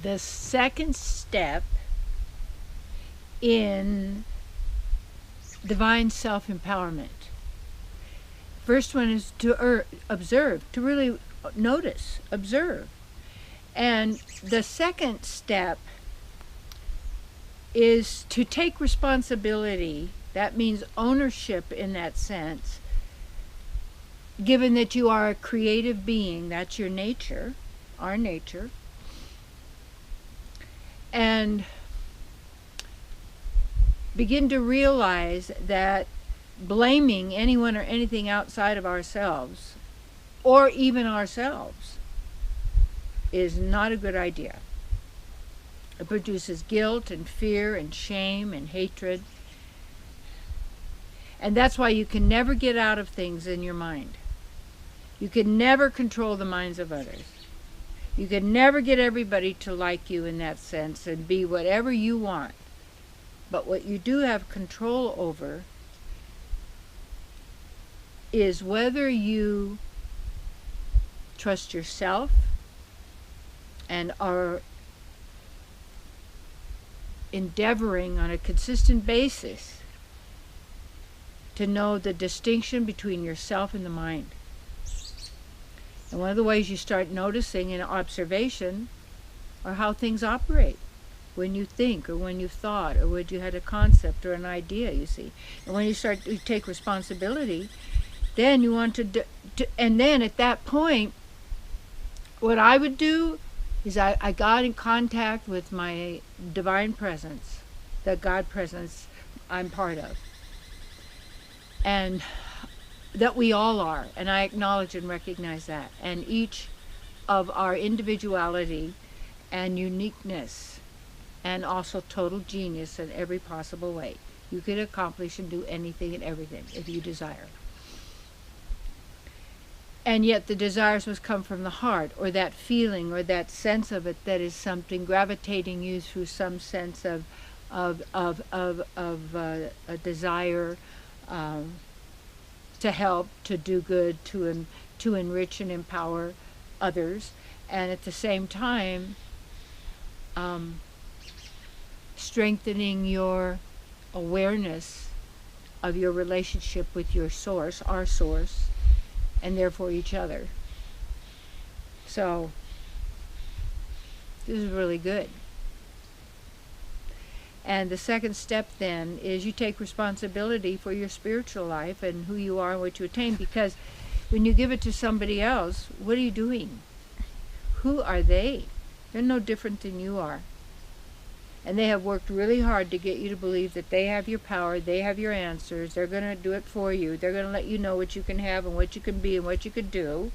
the second step in divine self-empowerment. First one is to observe, to really notice, observe. And the second step is to take responsibility. That means ownership in that sense. Given that you are a creative being, that's your nature, our nature. And begin to realize that blaming anyone or anything outside of ourselves, or even ourselves, is not a good idea. It produces guilt and fear and shame and hatred. And that's why you can never get out of things in your mind. You can never control the minds of others. You can never get everybody to like you in that sense and be whatever you want. But what you do have control over is whether you trust yourself and are endeavoring on a consistent basis to know the distinction between yourself and the mind. And one of the ways you start noticing in observation are how things operate. When you think, or when you thought, or when you had a concept or an idea, you see. And when you start to take responsibility, then you want to and then at that point, what I would do is I got in contact with my divine presence, the God presence I'm part of. And that we all are, and I acknowledge and recognize that. And each of our individuality and uniqueness, and also total genius in every possible way. You can accomplish and do anything and everything if you desire. And yet the desires must come from the heart, or that feeling, or that sense of it that is something gravitating you through some sense of a desire to help, to do good, to enrich and empower others, and at the same time strengthening your awareness of your relationship with your source, our source, and therefore each other. So this is really good. And the second step then is you take responsibility for your spiritual life and who you are and what you attain, because when you give it to somebody else, what are you doing? Who are they? They're no different than you are. And they have worked really hard to get you to believe that they have your power, they have your answers, they're going to do it for you, they're going to let you know what you can have and what you can be and what you can do,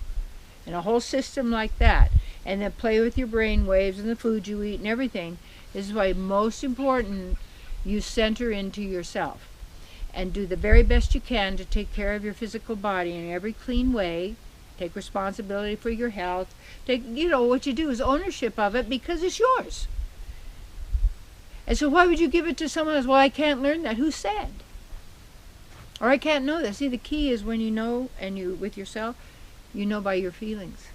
and a whole system like that, and then play with your brain waves and the food you eat and everything. This is why most important you center into yourself and do the very best you can to take care of your physical body in every clean way. Take responsibility for your health. What you do is ownership of it because it's yours. And so why would you give it to someone else? Well, I can't learn that. Who said? Or I can't know that. See, the key is when you know, and you with yourself, you know by your feelings.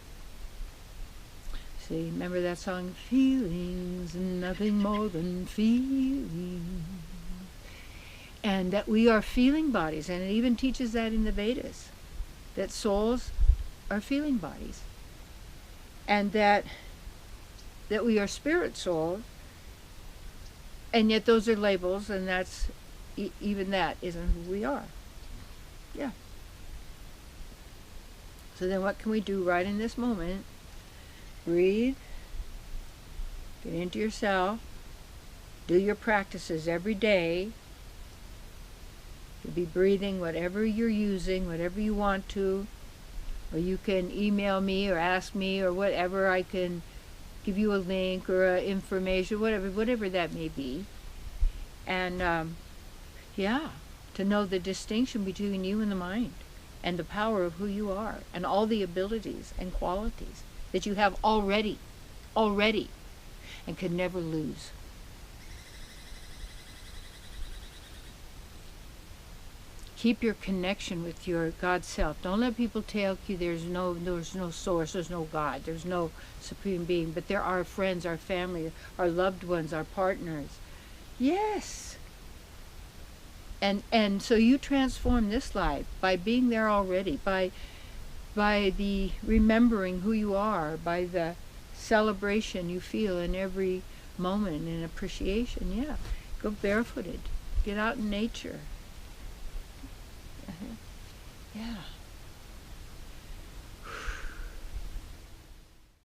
See, remember that song, feelings, nothing more than feelings. And that we are feeling bodies, and it even teaches that in the Vedas, that souls are feeling bodies. And that we are spirit souls. And yet those are labels, and that's even that isn't who we are. Yeah. So then what can we do right in this moment? Breathe. Get into yourself. Do your practices every day. You'll be breathing whatever you're using, whatever you want to. Or you can email me or ask me or whatever. I can give you a link or information, whatever that may be. And to know the distinction between you and the mind, and the power of who you are, and all the abilities and qualities that you have already, and can never lose. Keep your connection with your God self. Don't let people tell you there's no source, there's no God, there's no supreme being, but there are friends, our family, our loved ones, our partners. Yes. And so you transform this life by being there already, by the remembering who you are, by the celebration you feel in every moment and appreciation. Yeah. Go barefooted. Get out in nature. Yeah.